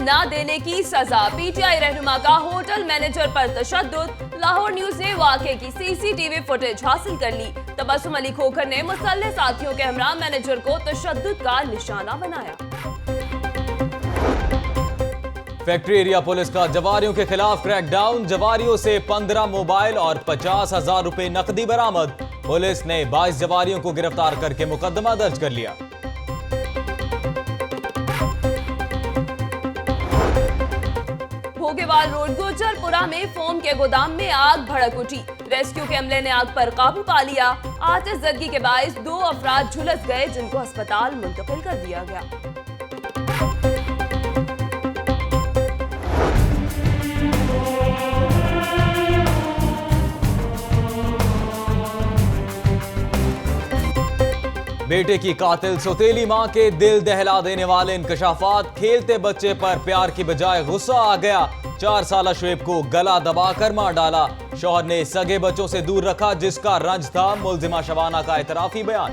न देने की सजा, पीटीआई रहनुमा का होटल मैनेजर पर तशद्दुद। लाहौर न्यूज ने वाकये की सीसीटीवी फुटेज हासिल कर ली। तबस्सुम अली खोखर ने मुसल्लह साथियों के हमरा मैनेजर को तशद्दुद का निशाना बनाया। फैक्ट्री एरिया पुलिस का जवारियों के खिलाफ क्रैकडाउन, जवारियों से 15 मोबाइल और 50,000 रुपए नकदी बरामद। पुलिस ने 22 जवारियों को गिरफ्तार करके मुकदमा दर्ज कर लिया। भोगेवाल रोड गुजरपुरा में फोम के गोदाम में आग भड़क उठी। रेस्क्यू के अमले ने आग पर काबू पा लिया। आतिशज़दगी के बायस 2 अफराद झुलस गए, जिनको अस्पताल मुंतकिल कर दिया गया। बेटे की कातिल सौतेली मां के दिल दहला देने वाले इंकशाफात, खेलते बच्चे पर प्यार की बजाय गुस्सा आ गया। 4 साला शुएब को गला दबाकर मार डाला। शौहर ने सगे बच्चों से दूर रखा, जिसका रंज था। मुल्जिमा शबाना का एतराफी बयान।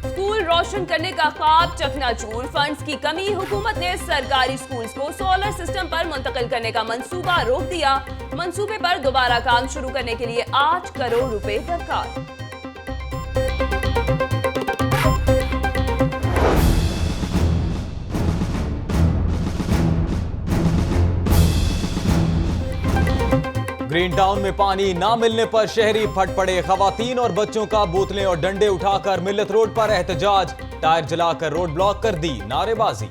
स्कूल रोशन करने का ख्वाब चकनाचूर, फंड्स की कमी। हुकूमत ने सरकारी स्कूल्स को सोलर सिस्टम पर मुंतकिल करने का मंसूबा रोक दिया। मंसूबे पर दोबारा काम शुरू करने के लिए 8 करोड़ रुपए दरकार। ग्रीन टाउन में पानी ना मिलने पर शहरी फट पड़े। खवातीन और बच्चों का बोतलें और डंडे उठाकर मिल्लत रोड पर एहतजाज, टायर जलाकर रोड ब्लॉक कर दी, नारेबाजी।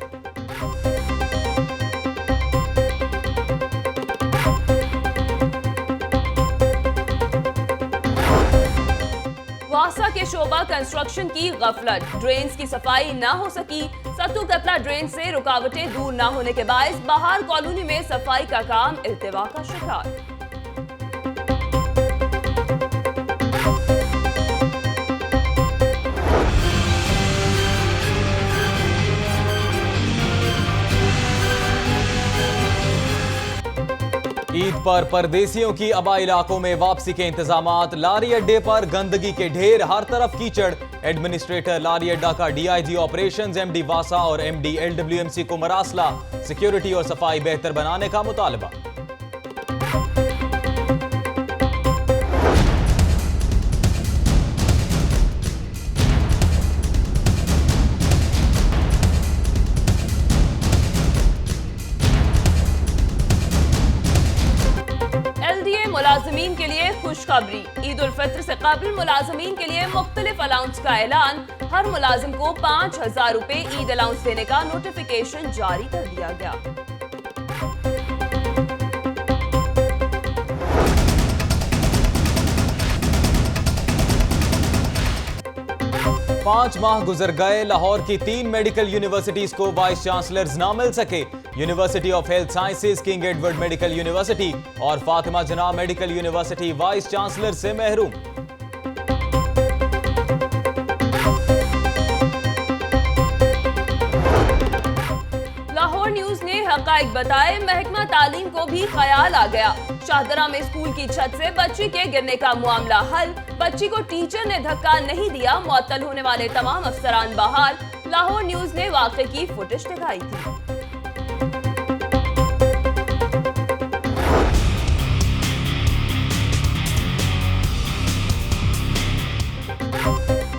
वासा के शोबा कंस्ट्रक्शन की गफलत, ड्रेन्स की सफाई ना हो सकी। सत्तू कतला ड्रेन से रुकावटें दूर ना होने के बायस बहार कॉलोनी में सफाई का काम इल्तिवा का शिकार। ईद पर परदेसियों की आबाई इलाकों में वापसी के इंतजामात। लारी अड्डे पर गंदगी के ढेर, हर तरफ कीचड़। एडमिनिस्ट्रेटर लारी अड्डा का डीआईजी ऑपरेशंस एमडी वासा और एमडी एलडब्ल्यूएमसी को मरासला। सिक्योरिटी और सफाई बेहतर बनाने का मुतालबा। मुलाजमीन के लिए खुशखबरी, ईद उल फित्र से कबल मुलाजमीन के लिए मुख्तलिफ अलाउंस का ऐलान। हर मुलाजिम को 5,000 रुपए ईद अलाउंस देने का नोटिफिकेशन जारी कर दिया गया। 5 माह गुजर गए, लाहौर की 3 मेडिकल यूनिवर्सिटीज को वाइस चांसलर्स ना मिल सके। University of health sciences, king Edward medical university और फातिमा जना मेडिकल यूनिवर्सिटी वाइस चांसलर से महरूम। लाहौर न्यूज ने हकाइक बताए, महकमा तालीम को भी ख्याल आ गया। शाहदरा में स्कूल की छत से बच्ची के गिरने का मामला हल। बच्ची को टीचर ने धक्का नहीं दिया, मुअत्तल होने वाले तमाम अफसरान बहाल। लाहौर न्यूज ने वाक़े की फुटेज दिखाई थी।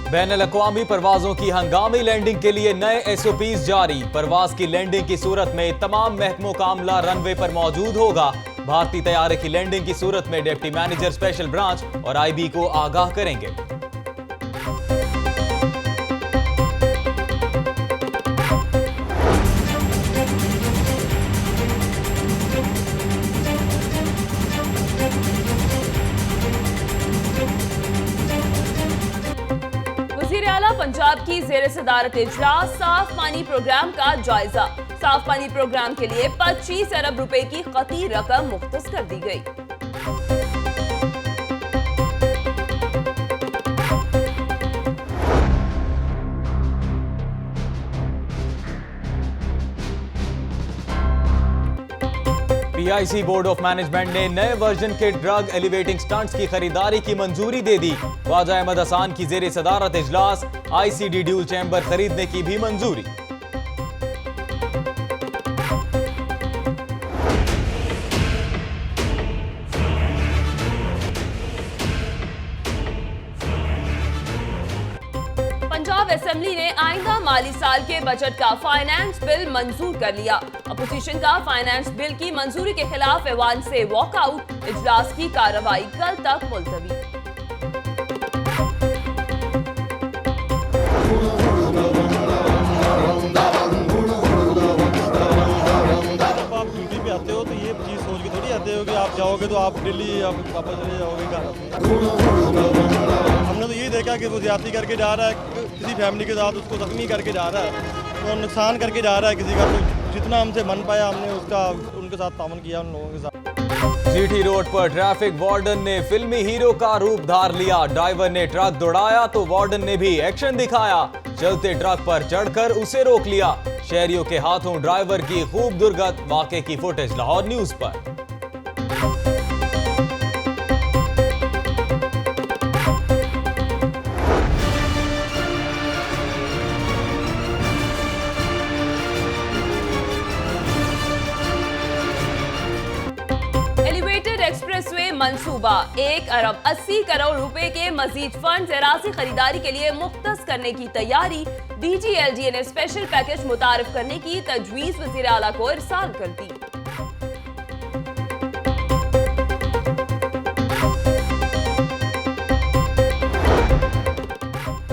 बैनुल-अक़वामी परवाजों की हंगामी लैंडिंग के लिए नए एसओपीज जारी। परवाज की लैंडिंग की सूरत में तमाम महकमों का अमला रनवे पर मौजूद होगा। भारतीय तैयारे की लैंडिंग की सूरत में डिप्टी मैनेजर स्पेशल ब्रांच और आईबी को आगाह करेंगे। पंजाब की ज़ेर सदारत इजलास, साफ पानी प्रोग्राम का जायजा। साफ पानी प्रोग्राम के लिए 25 अरब रुपए की कती रकम मुख्तस कर दी गई। पीआईसी बोर्ड ऑफ मैनेजमेंट ने नए वर्जन के ड्रग एलिवेटिंग स्टंट्स की खरीदारी की मंजूरी दे दी। ख्वाजा अहमद हसान की ज़ेर सदारत इजलास, आईसीडी ड्यूल चैम्बर खरीदने की भी मंजूरी। असेंबली ने आइंदा माली साल के बजट का फाइनेंस बिल मंजूर कर लिया। अपोजिशन का फाइनेंस बिल की मंजूरी के खिलाफ ऐवान से वॉकआउट, इजलास की कार्रवाई कल तक मुलतवी। आते हो तो ये चीज सोच के थोड़ी आते हो कि आप जाओगे तो आप दिल्ली आप वापस चले जाओगे घर। हमने तो यही देखा कि वो ज्यादती करके जा रहा है किसी फैमिली के साथ, उसको जख्मी करके जा रहा है और नुकसान करके जा रहा है किसी का। तो जितना हमसे बन पाया हमने उसका उनके साथ तामन किया उन लोगों के साथ। जीटी रोड पर ट्रैफिक वार्डन ने फिल्मी हीरो का रूप धार लिया। ड्राइवर ने ट्रक दौड़ाया तो वार्डन ने भी एक्शन दिखाया। चलते ट्रक पर चढ़कर उसे रोक लिया। शहरियों के हाथों ड्राइवर की खूब दुर्गत। वाकये की फुटेज लाहौर न्यूज पर। एलिवेटेड एक्सप्रेसवे मंसूबा 1 अरब 80 करोड़ रुपए के मजीद फंड एराजी खरीदारी के लिए मुख्तस करने की तैयारी। DGLG ने स्पेशल पैकेज मुतारिफ करने की तजवीज वज़ीर आला को इरसाल कर दी।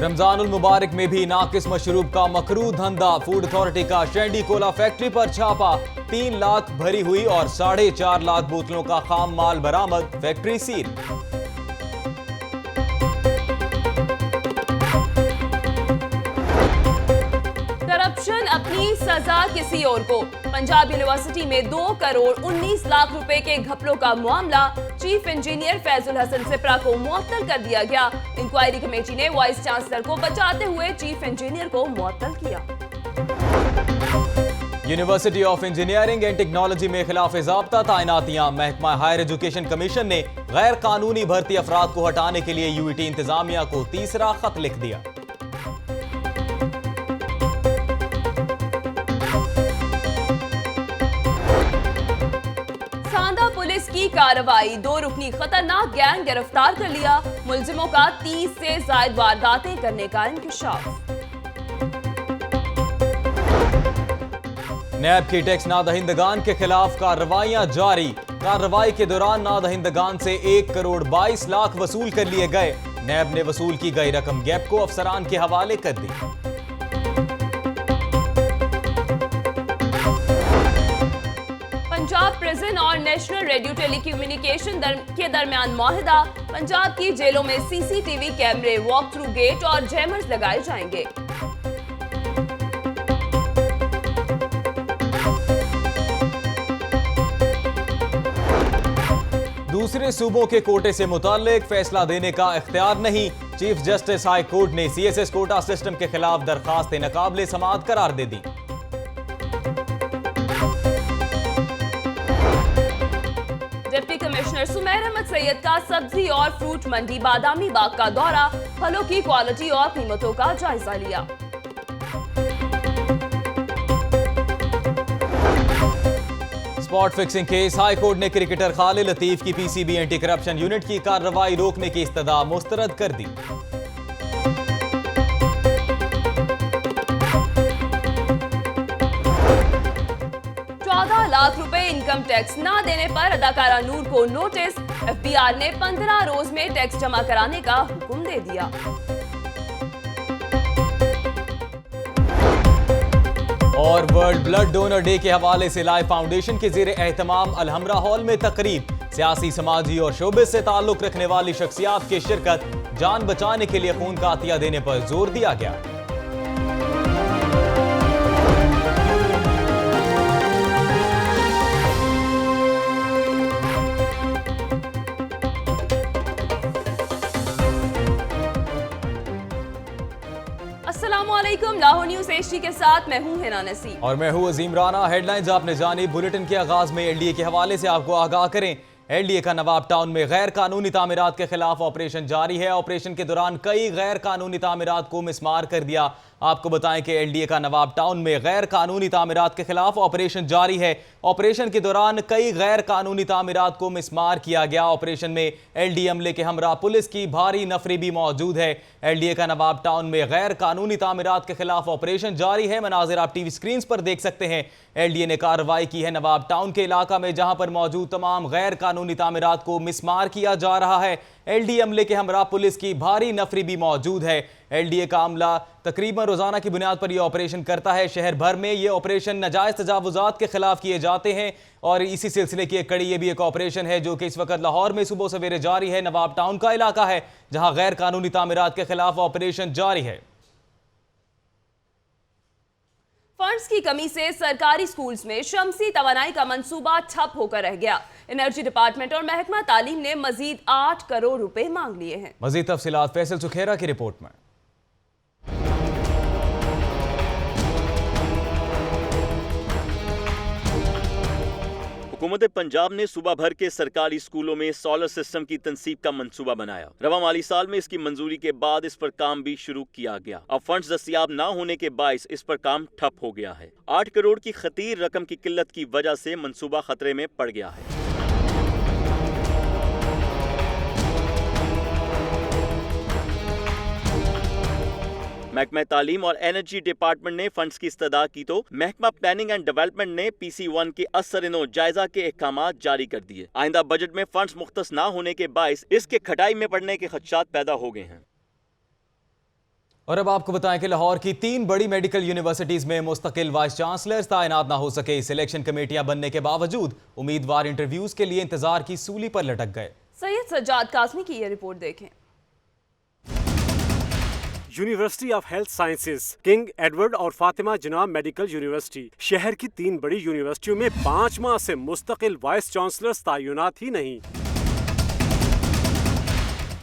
रमजानुल मुबारक में भी नाकिस मशरूब का मकरू धंधा। फूड अथॉरिटी का शेंडी कोला फैक्ट्री पर छापा। 3 लाख भरी हुई और 4.5 लाख बोतलों का खाम माल बरामद। Factory seal. करप्शन अपनी सजा किसी और को। पंजाब यूनिवर्सिटी में 2 करोड़ 19 लाख रुपए के घपलों का मामला। चीफ इंजीनियर फैजुल हसन सिप्रा को मुअत्तल कर दिया गया। इंक्वायरी कमेटी ने वाइस चांसलर को बचाते हुए चीफ इंजीनियर को मुअत्तल किया। University of engineering and technology में खिलाफ ज़ाब्ता तायनातियां। महकमा हायर एजुकेशन कमीशन ने गैर कानूनी भर्ती अफराद को हटाने के लिए यूईटी इंतजामिया को तीसरा खत लिख दिया। पुलिस की कार्रवाई। 2 रुकनी खतरनाक गैंग गिरफ्तार कर लिया। मुलजिमों का 30 से ज्यादा वारदातें करने का इंकशाफ। नैब की टैक्स नादहिंदगान के खिलाफ कार्रवाइयां जारी। कार्रवाई के दौरान नादहिंदगान से 1 करोड़ 22 लाख वसूल कर लिए गए। नैब ने वसूल की गई रकम गैप को अफसरान के हवाले कर दी। पंजाब प्रिजन और नेशनल रेडियो टेलीकम्युनिकेशन के दरमियान माहिदा। पंजाब की जेलों में सीसीटीवी कैमरे, वॉक थ्रू गेट और जैमर्स लगाए जाएंगे। दूसरे सूबों के कोटे से मुताल्लिक फैसला देने का इख्तियार नहीं। चीफ जस्टिस हाई कोर्ट ने CSS कोटा सिस्टम के खिलाफ दरखास्त नाकाबिले समाअत करार दे दी। डिप्टी कमिश्नर सुमैर अहमद सैयद का सब्जी और फ्रूट मंडी बादामी बाग का दौरा। फलों की क्वालिटी और कीमतों का जायजा लिया। Spot fixing case. High court ने क्रिकेटर खालिद लतीफ की PCB एंटी करप्शन यूनिट की कार्रवाई रोकने की इस्तदा मुस्तरद कर दी। लाख रुपए इनकम टैक्स ना देने पर अदाकारा नूर को नोटिस। FBI ने 15 रोज में टैक्स जमा कराने का हुक्म दे दिया। और वर्ल्ड ब्लड डोनर डे के हवाले से लाइफ फाउंडेशन के ज़ेरे एहतमाम अलहमरा हॉल में तकरीब। सियासी, समाजी और शोबे से ताल्लुक रखने वाली शख्सियात की शिरकत। जान बचाने के लिए खून का अतिया देने पर जोर दिया गया। अस्सलामुअलैकुम, लाहौर न्यूज़ HD के साथ मैं हूं हिना नसीम और मैं हूं अजीम राना। हेडलाइंस आपने जानी। बुलेटिन के आगाज में LDA के हवाले से आपको आगाह करें। LDA का नवाब टाउन में गैर कानूनी तामीरात के खिलाफ ऑपरेशन जारी है। ऑपरेशन के दौरान कई गैर कानूनी तामीरात को मिसमार कर दिया। आपको बताएं कि एलडीए का नवाब टाउन में गैर कानूनी तामीरात के खिलाफ ऑपरेशन जारी है। ऑपरेशन के दौरान कई गैर कानूनी तामीरात को मिसमार किया गया। ऑपरेशन में एलडीए अमले के हमरा पुलिस की भारी नफरी भी मौजूद है। एलडीए का नवाब टाउन में गैर कानूनी तामीरात के खिलाफ ऑपरेशन जारी है। मनाजिर आप टीवी स्क्रीन पर देख सकते हैं। एलडीए ने कार्रवाई की है नवाब टाउन के इलाका में, जहां पर मौजूद तमाम गैर कानूनी तामीरात को मिसमार किया जा रहा है। एलडीए अमले के हमरा पुलिस की भारी नफरी भी मौजूद है। एलडीए का अमला तकरीबन रोजाना की बुनियाद पर यह ऑपरेशन करता है। शहर भर में ये ऑपरेशन नाजायज तजावुजात के खिलाफ किए जाते हैं और इसी सिलसिले की एक कड़ी ये भी एक ऑपरेशन है जो कि इस वक्त लाहौर में सुबह सवेरे जारी है। नवाब टाउन का इलाका है जहां गैर कानूनी तामीरात के खिलाफ ऑपरेशन जारी है। फंड्स की कमी से सरकारी स्कूल्स में शमसी तवानाई का मंसूबा ठप होकर रह गया। एनर्जी डिपार्टमेंट और महकमा तालीम ने मजीद 8 करोड़ रुपए मांग लिए हैं। मजीद तफसीलात फैसल सुखेरा की रिपोर्ट में। हुकूमत पंजाब ने सूबा भर के सरकारी स्कूलों में सोलर सिस्टम की तनसीब का मंसूबा बनाया। रवा माली साल में इसकी मंजूरी के बाद इस पर काम भी शुरू किया गया। अब फंड्स दस्तियाब न होने के बाइस इस पर काम ठप हो गया है। 8 करोड़ की खतीर रकम की किल्लत की वजह से मंसूबा खतरे में पड़ गया है। महकमा तालीम और एनर्जी डिपार्टमेंट ने फंड्स की इस्तदा की तो महकमा प्लानिंग एंड डेवलपमेंट ने PC1 के असर-ए-नो जायजा के अहकामात जारी कर दिए। आइंदा बजट में फंड्स मुख्तस ना होने के बाइस इसके खटाई में पड़ने के खदशात पैदा हो गए हैं। और अब आपको बताएं कि लाहौर की 3 बड़ी मेडिकल यूनिवर्सिटीज में मुस्तकिल वाइस चांसलर्स तैनात ना हो सके। सिलेक्शन कमेटियां बनने के बावजूद उम्मीदवार इंटरव्यूज के लिए इंतजार की सूली पर लटक गए। सैयद सज्जाद कासमी की यह रिपोर्ट देखें। University of health sciences, king Edward और फातिमा जिना मेडिकल यूनिवर्सिटी, शहर की 3 बड़ी यूनिवर्सिटियों में 5 माह से मुस्तकिल वाइस चांसलर्स तैनात ही नहीं।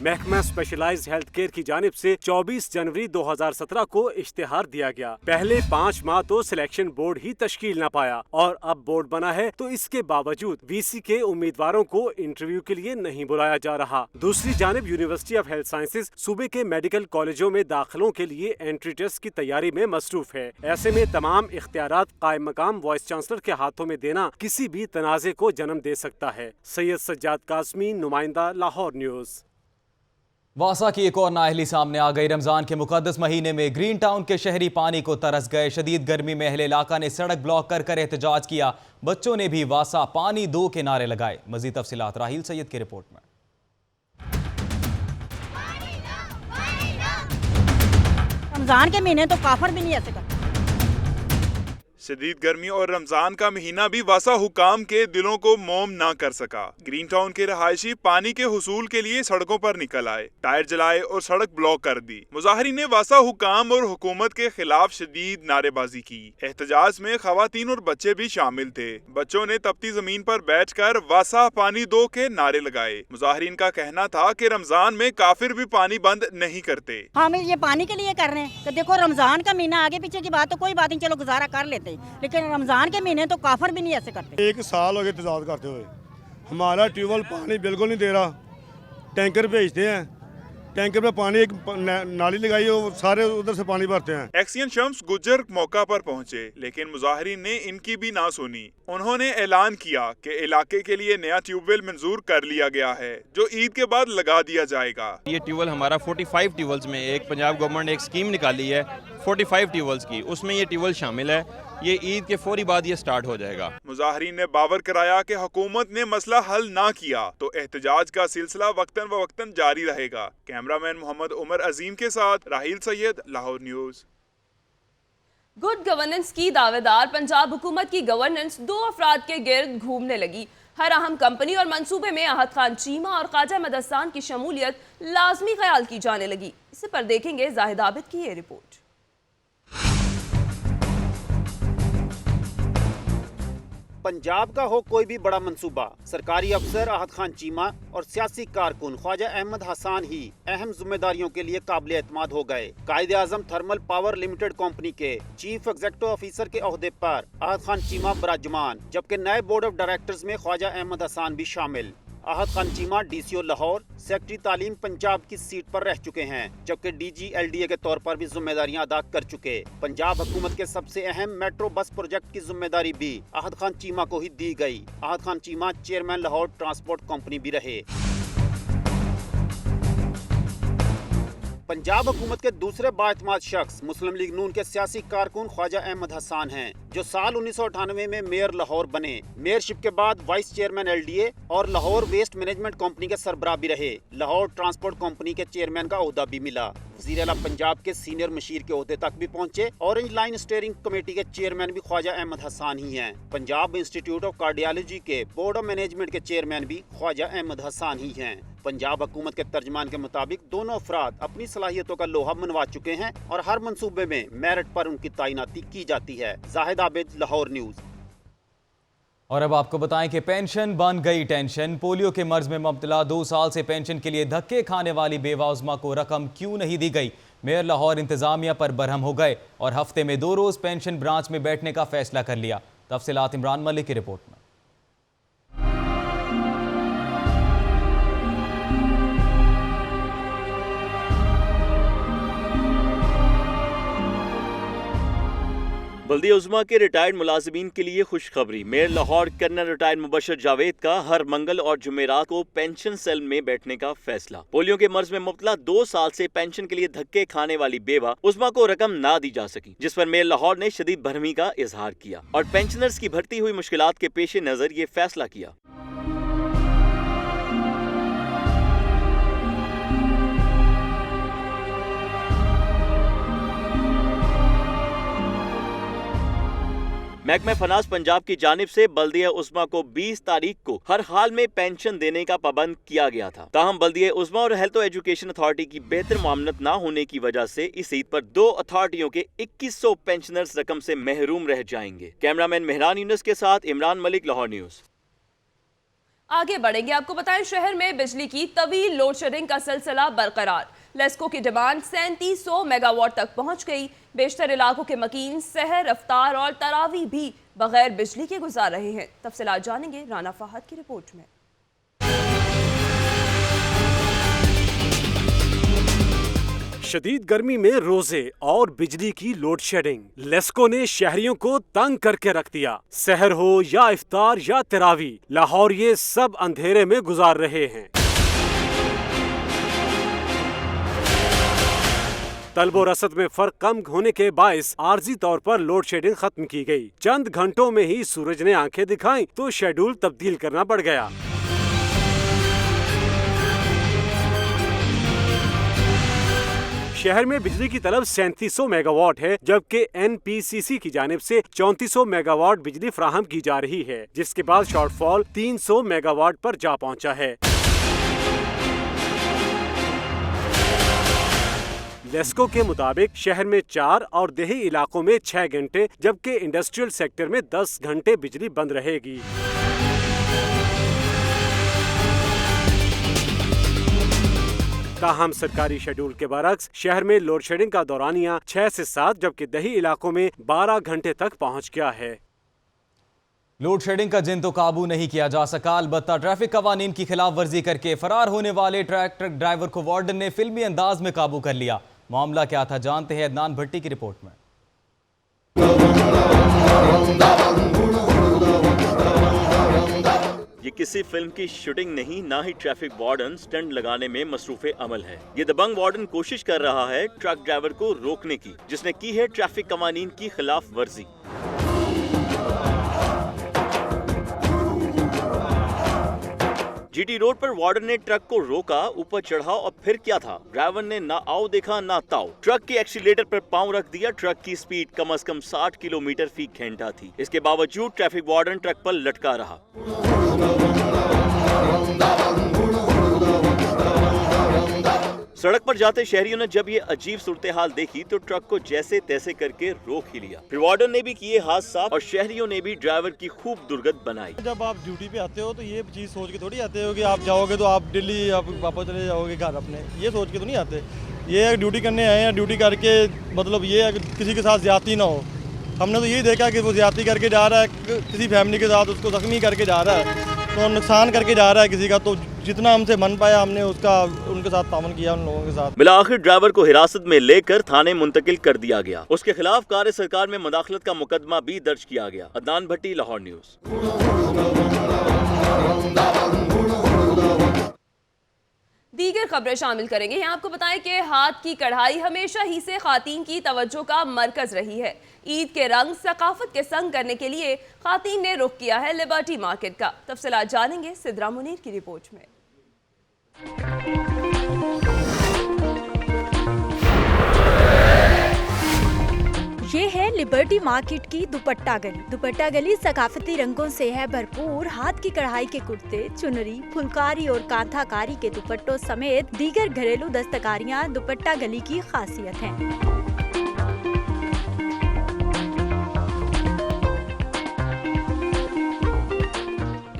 महकमा स्पेशलाइज्ड हेल्थ केयर की जानिब से 24 जनवरी 2017 को इश्तिहार दिया गया। पहले 5 माह तो सिलेक्शन बोर्ड ही तश्कील न पाया और अब बोर्ड बना है तो इसके बावजूद VC के उम्मीदवारों को इंटरव्यू के लिए नहीं बुलाया जा रहा। दूसरी जानिब यूनिवर्सिटी ऑफ हेल्थ साइंसेज सूबे के मेडिकल कॉलेजों में दाखिलों के लिए एंट्री टेस्ट की तैयारी में मसरूफ है। ऐसे में तमाम इख्तियारात कायम मकाम वाइस चांसलर के हाथों में देना किसी भी तनाज़े को जन्म दे सकता है। सैयद सज्जाद कासमी, नुमाइंदा, लाहौर न्यूज़। वासा की एक और नाअहली सामने आ गई। रमजान के मुकद्दस महीने में ग्रीन टाउन के शहरी पानी को तरस गए। शदीद गर्मी में अहले इलाका ने सड़क ब्लॉक कर कर एहतजाज किया। बच्चों ने भी वासा पानी दो के नारे लगाए। मजीद तफसीलात राहिल सैयद की रिपोर्ट में। रमजान के महीने तो काफर भी नहीं ऐसे करते। शदीद गर्मी और रमजान का महीना भी वासा हुकाम के दिलों को मोम ना कर सका। ग्रीन टाउन के रहायशी पानी के हुसूल के लिए सड़कों पर निकल आए, टायर जलाए और सड़क ब्लॉक कर दी। मुजाहिरीन ने वासा हुकाम और हुकूमत के खिलाफ शदीद नारेबाजी की। एहतजाज में खवातीन और बच्चे भी शामिल थे। बच्चों ने तपती जमीन पर बैठकर वासा पानी दो के नारे लगाए। मुजाहिरीन का कहना था कि रमजान में काफिर भी पानी बंद नहीं करते। हम ये पानी के लिए कर रहे हैं कि देखो रमजान का महीना, आगे पीछे की बात तो कोई बात नहीं, चलो गुजारा कर लेते, लेकिन रमजान के महीने तो काफर भी नहीं ऐसे करते। 1 साल हो गए इंतजार करते हुए। हमारा ट्यूबवेल पानी बिल्कुल नहीं दे रहा। टैंकर भेजते हैं, टैंकर पे पानी एक नाली लगाई हो, सारे उधर से पानी भरते हैं। एक्सियन शम्स गुज्जर मौका पर पहुंचे, लेकिन मुजाहिरीन ने इनकी भी ना सुनी। उन्होंने ऐलान किया कि इलाके के लिए नया ट्यूबवेल मंजूर कर लिया गया है, जो ईद के बाद लगा दिया जाएगा। ये ट्यूबवेल हमारा 45 ट्यूबवेल्स में, एक पंजाब गवर्नमेंट ने एक स्कीम निकाली है 45 ट्यूबवेल्स की, उसमें ये ट्यूबवेल शामिल है। ये ईद के फौरी बाद ये स्टार्ट हो जाएगा। मुजाहिरीन ने बावर कराया कि हुकूमत ने मसला हल ना किया तो एहतजाज का सिलसिला वक्तन व वक्तन जारी रहेगा। कैमरामैन मोहम्मद उमर अजीम के साथ Rahil Syed, Lahore news. Good governance की दावेदार पंजाब हुकूमत की गवर्नेंस 2 अफराद के गिर्द घूमने लगी। हर अहम कंपनी और मंसूबे में अहद खान चीमा और ख्वाजा अहमद हसन की शमूलियत लाजमी ख्याल की जाने लगी। इसे पर देखेंगे जाहिद आबिद की ये रिपोर्ट। पंजाब का हो कोई भी बड़ा मंसूबा, सरकारी अफसर अहद खान चीमा और सियासी कारकुन ख्वाजा अहमद हसन ही अहम जिम्मेदारियों के लिए काबिल एतमाद हो गए। कायदे आजम थर्मल पावर लिमिटेड कंपनी के चीफ एग्जीक्यूटिव ऑफिसर के ओहदे पर अहद खान चीमा बराजमान, जबकि नए बोर्ड ऑफ डायरेक्टर्स में ख्वाजा अहमद हसन भी शामिल। आहत खान चीमा DCO लाहौर सेक्रेटरी तालीम पंजाब की सीट पर रह चुके हैं, जबकि DG LDA के तौर पर भी जिम्मेदारियां अदा कर चुके। पंजाब हुकूमत के सबसे अहम मेट्रो बस प्रोजेक्ट की जिम्मेदारी भी आहत खान चीमा को ही दी गई। आहत Khan Cheema chairman Lahore transport company भी रहे। पंजाब हुकूमत के दूसरे बाएतमाद शख्स मुस्लिम लीग नून के सियासी कारकुन ख्वाजा अहमद हसन हैं, जो साल 1998 में मेयर लाहौर बने। मेयरशिप के बाद वाइस चेयरमैन LDA और लाहौर वेस्ट मैनेजमेंट कंपनी के सरबराह भी रहे। लाहौर ट्रांसपोर्ट कंपनी के चेयरमैन का ओहदा भी मिला। वज़ीर आला पंजाब के सीनियर मशीर के ओहदे तक भी पहुंचे। ऑरेंज लाइन स्टीयरिंग कमेटी के चेयरमैन भी ख्वाजा अहमद हसन ही हैं। पंजाब इंस्टीट्यूट ऑफ कार्डियोलॉजी के बोर्ड ऑफ मैनेजमेंट के चेयरमैन भी ख्वाजा अहमद हसन ही हैं। पंजाब हुकूमत के तर्जमान के मुताबिक दोनों अफराद अपनी सलाहियतों का लोहा मनवा चुके हैं और हर मंसूबे में मेरिट पर उनकी तैनाती की जाती है। जाहिद आबिद, लाहौर न्यूज़। और अब आपको बताएं कि पेंशन बन गई टेंशन। पोलियो के मर्ज में मुब्तला 2 साल से पेंशन के लिए धक्के खाने वाली बेवा उज़्मा को रकम क्यों नहीं दी गई। मेयर लाहौर इंतजामिया पर बरहम हो गए और हफ्ते में 2 रोज पेंशन ब्रांच में बैठने का फैसला कर लिया। तफसीलात इमरान मलिक की रिपोर्ट में। बल्दिया उज़्मा के रिटायर्ड मुलाजिमीन के लिए खुशखबरी। Mayor Lahore colonel retired Mubashar Javed का हर मंगल और जुमेरात को पेंशन सेल में बैठने का फैसला। पोलियो के मर्ज में मुब्तला 2 साल से पेंशन के लिए धक्के खाने वाली बेवा उज़्मा को रकम ना दी जा सकी, जिस पर मेयर लाहौर ने शदीद बरहमी का इजहार किया और पेंशनर्स की बढ़ती हुई मुश्किलात के पेश नजर ये फैसला किया। महकमा फनास पंजाब की जानिब से बल्दिया उज़्मा को 20 तारीख को हर हाल में पेंशन देने का पाबंद किया गया था। ताहम बल्दिया उज़्मा और हेल्थ एजुकेशन अथॉरिटी की बेहतर मामलत न होने की वजह से इस ईद पर 2 अथॉरिटियों के 2100 पेंशनर्स रकम से महरूम रह जाएंगे। कैमरामैन मेहरान यूनुस के साथ इमरान मलिक, लाहौर न्यूज़। आगे बढ़ेंगे, आपको बताएं शहर में बिजली की तवील लोड शेडिंग का सिलसिला बरकरार। लेस्को की डिमांड 3700 मेगावाट तक पहुंच गई। बेशतर इलाकों के मकीन सहर, अफ्तार और तरावी भी बगैर बिजली के गुजार रहे हैं। तफसीलात जानेंगे राना फहद की रिपोर्ट में। शदीद गर्मी में रोजे और बिजली की लोड शेडिंग, लेस्को ने शहरियों को तंग करके रख दिया। सहर हो या इफ्तार या तरावी, लाहौर ये सब अंधेरे में गुजार रहे हैं। तलब और रसद में फर्क कम होने के बायस आर्जी तौर पर लोड शेडिंग खत्म की गई। चंद घंटों में ही सूरज ने आंखें दिखाई तो शेड्यूल तब्दील करना पड़ गया। शहर में बिजली की तलब 3700 मेगावाट है, जबकि NPCC की जानिब से 3400 मेगावाट बिजली फराहम की जा रही है, जिसके बाद शॉर्टफॉल 300 मेगावाट पर जा पहुंचा है। लेस्को के मुताबिक शहर में 4 और देही इलाकों में 6 घंटे, जबकि इंडस्ट्रियल सेक्टर में 10 घंटे बिजली बंद रहेगी। ताहम सरकारी शेड्यूल के बरक्स शहर में लोड शेडिंग का दौरानिया 6 से 7, जबकि दही इलाकों में 12 घंटे तक पहुंच गया है। लोड शेडिंग का जिन तो काबू नहीं किया जा सका, अलबत्ता ट्रैफिक कवानीन की खिलाफ वर्जी करके फरार होने वाले ट्रैक्टर ड्राइवर को वार्डन ने फिल्मी अंदाज में काबू कर लिया। मामला क्या था, जानते हैं अदनान भट्टी की रिपोर्ट में। ये किसी फिल्म की शूटिंग नहीं, ना ही ट्रैफिक वार्डन स्टंट लगाने में मसरूफे अमल है। ये दबंग वार्डन कोशिश कर रहा है ट्रक ड्राइवर को रोकने की, जिसने की है ट्रैफिक कवानीन की खिलाफ वर्जी। GT रोड पर वार्डन ने ट्रक को रोका, ऊपर चढ़ा और फिर क्या था, ड्राइवर ने ना आओ देखा ना ताओ, ट्रक के एक्सीलेटर पर पांव रख दिया। ट्रक की स्पीड कम से कम 60 किलोमीटर फी घंटा थी। इसके बावजूद ट्रैफिक वार्डन ट्रक पर लटका रहा। सड़क पर जाते शहरियों ने जब ये अजीब सूरत हाल देखी तो ट्रक को जैसे तैसे करके रोक ही लिया। फिर वार्डन ने भी किए हाथ साफ और शहरियों ने भी ड्राइवर की खूब दुर्गत बनाई। जब आप ड्यूटी पे आते हो तो ये चीज़ सोच के थोड़ी आते हो कि आप जाओगे तो आप दिल्ली आप वापस चले जाओगे घर अपने, ये सोच के तो नहीं आते। ये ड्यूटी करने आए हैं, ड्यूटी करके मतलब ये किसी के साथ ज्यादती ना हो। हमने तो यही देखा कि वो ज्यादती करके जा रहा है, किसी फैमिली के साथ उसको जख्मी करके जा रहा है। तो नुकसान करके जा रहा है किसी का, तो जितना हमसे मन पाया हमने उसका उनके साथ तावन किया, उन लोगों के साथ। बिला आखिर ड्राइवर को हिरासत में लेकर थाने मुंतकिल कर दिया गया। उसके खिलाफ कार्य सरकार में मुदाखलत का मुकदमा भी दर्ज किया गया। अदनान भट्टी, लाहौर न्यूज़। दीगर खबरें शामिल करेंगे। यहाँ आपको बताएं कि हाथ की कढ़ाई हमेशा ही से खातीन की तवज्जो का मरकज रही है। ईद के रंग सकाफत के संग करने के लिए खातीन ने रुख किया है लिबर्टी मार्केट का। तफसीलात जानेंगे सिद्रा मुनीर की रिपोर्ट में। ये है लिबर्टी मार्केट की दुपट्टा गली। दुपट्टा गली सकाफती रंगों से है भरपूर। हाथ की कढ़ाई के कुर्ते, चुनरी, फुलकारी और कांथाकारी के दुपट्टों समेत दीगर घरेलू दस्तकारियां दुपट्टा गली की खासियत हैं।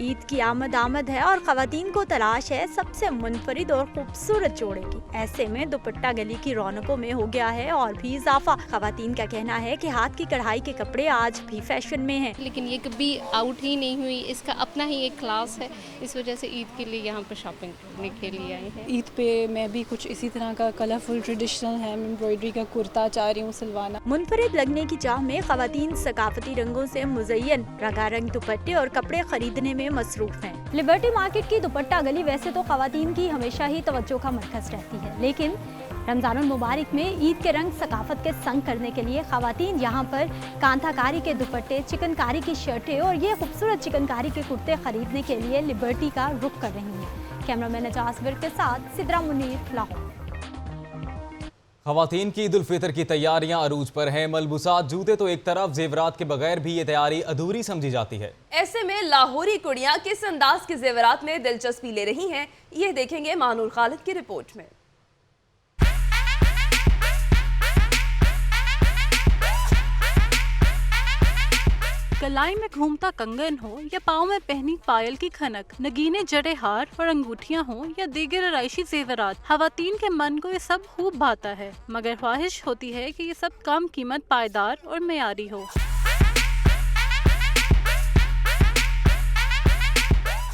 ईद की आमद है और खवातीन को तलाश है सबसे मुनफरिद और खूबसूरत जोड़े की। ऐसे में दुपट्टा गली की रौनकों में हो गया है और भी इजाफा। खवातीन का कहना है कि हाथ की कढ़ाई के कपड़े आज भी फैशन में हैं। लेकिन ये कभी आउट ही नहीं हुई, इसका अपना ही एक क्लास है। इस वजह से ईद के लिए यहाँ पर शॉपिंग करने के लिए आए हैं। ईद पे मैं भी कुछ इसी तरह का कलरफुल ट्रेडिशनल हैंड एम्ब्रॉयडरी का कुर्ता चाह रही हूँ सिलवाना। मुनफरिद लगने की चाह में खवातीन सकाफती रंगों से मुज़य्यन रंगारंग दुपट्टे और कपड़े खरीदने में मसरूफ हैं। लिबर्टी मार्केट की दुपट्टा गली वैसे तो खवातीन की हमेशा ही तवज्जो का मरकज रहती है, लेकिन रमजानुल मुबारक में ईद के रंग सकाफत के संग करने के लिए खवातीन यहाँ पर कांथाकारी के दुपट्टे, चिकनकारी की शर्टें और ये खूबसूरत चिकनकारी के कुर्ते खरीदने के लिए लिबर्टी का रुख कर रही हैं। कैमरामैन एजाज विर्क के साथ सिद्रा मुनीर, लाहौर। खवातीन की ईद उल फितर की तैयारियां अरूज पर हैं। मलबूसात, जूते तो एक तरफ, जेवरात के बगैर भी ये तैयारी अधूरी समझी जाती है। ऐसे में लाहौरी कुड़ियां किस अंदाज के जेवरात में दिलचस्पी ले रही हैं, ये देखेंगे मानूर खालिद की रिपोर्ट में। कलाई में घूमता कंगन हो या पाँव में पहनी पायल की खनक, नगीने जड़े हार और अंगूठियाँ हो या दीगर आराइशी जेवरात, खवातीन के मन को ये सब खूब भाता है, मगर ख्वाहिश होती है कि ये सब कम कीमत, पायदार और मेयारी हो।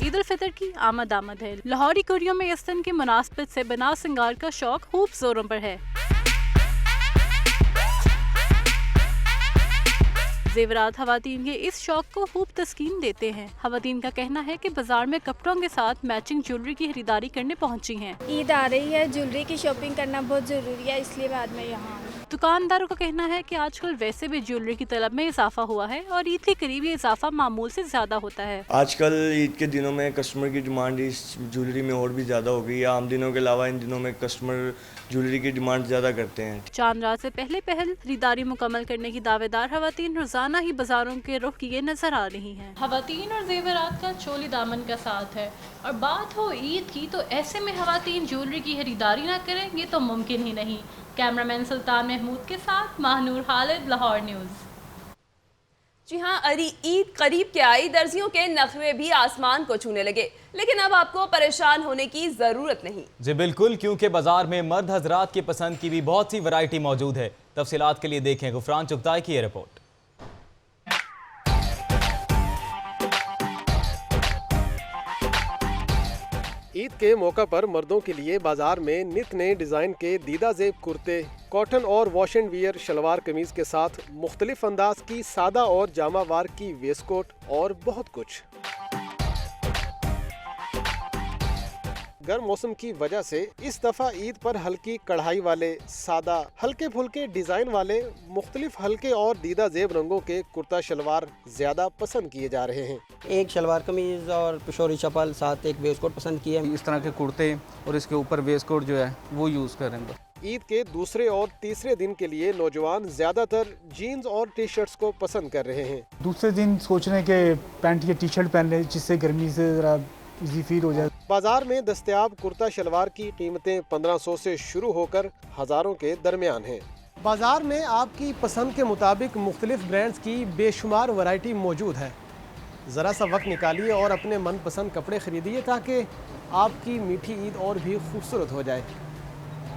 ईद उल फितर की आमद है। लाहौरी कुड़ियों में इस दिन की मुनासबत से बना सिंगार का शौक खूब जोरों पर है। जेवरात खवातीन के इस शौक को खूब तस्कीन देते हैं। खवातीन का कहना है कि बाजार में कपड़ों के साथ मैचिंग ज्वेलरी की खरीदारी करने पहुंची हैं। ईद आ रही है, ज्वेलरी की शॉपिंग करना बहुत जरूरी है, इसलिए बाद में यहाँ। दुकानदारों का कहना है कि आजकल वैसे भी ज्वेलरी की तलब में इजाफा हुआ है और ईद के करीब ये इजाफा मामूल से ज्यादा होता है। आजकल ईद के दिनों में कस्टमर की डिमांड इस ज्वेलरी में और भी ज्यादा हो गई है। आम दिनों के अलावा इन दिनों में कस्टमर ज्वेलरी की डिमांड ज्यादा करते हैं। चांद रात से पहले खरीदारी मुकम्मल करने की दावेदार खवातीन रोजाना ही बाजारों के रुख किए नजर आ रही हैं। खवातीन और जेवरात का चोली दामन का साथ है और बात हो ईद की तो ऐसे में खवातीन ज्वेलरी की खरीदारी ना करें ये तो मुमकिन ही नहीं। कैमरामैन सुल्तान महमूद के साथ माहनूर खालिद, लाहौर न्यूज़। जी हाँ, ईद करीब के आई, दर्जियों के नखरे भी आसमान को छूने लगे, लेकिन अब आपको परेशान होने की जरूरत नहीं। जी बिल्कुल, क्योंकि बाजार में मर्द हजरात की पसंद की भी बहुत सी वैरायटी मौजूद है। तफसीलात के लिए देखें गुफरान चुगताई की ये रिपोर्ट। ईद के मौका पर मर्दों के लिए बाजार में नित नए डिज़ाइन के दीदा जेब कुर्ते, कॉटन और वॉश एंड वियर शलवार कमीज के साथ मुख्तलिफ अंदाज की सादा और जामावार की वेस्टकोट और बहुत कुछ। गर्म मौसम की वजह से इस दफा ईद पर हल्की कढ़ाई वाले, सादा, हल्के फुल्के डिजाइन वाले, मुख्तलिफ हल्के और दीदा जेब रंगों के कुर्ता शलवार ज्यादा पसंद किए जा रहे हैं। एक शलवार कमीज और पिशोरी चप्पल साथ एक वेस्ट कोट पसंद किए। इस तरह के कुर्ते और इसके ऊपर वेस्ट कोट जो है वो यूज करेंगे। ईद के दूसरे और तीसरे दिन के लिए नौजवान ज्यादातर जीन्स और टी शर्ट्स को पसंद कर रहे हैं। दूसरे दिन सोच रहे हैं कि पैंट या टी शर्ट पहन ले, जिससे गर्मी से जरा इजी फील हो जाए। बाजार में दस्तयाब कुर्ता शलवार की कीमतें 1500 से शुरू होकर हजारों के दरमियान हैं। बाजार में आपकी पसंद के मुताबिक मुख्तलिफ ब्रांड्स की बेशुमार वैरायटी मौजूद है। ज़रा सा वक्त निकालिए और अपने मनपसंद कपड़े खरीदिए ताकि आपकी मीठी ईद और भी खूबसूरत हो जाए।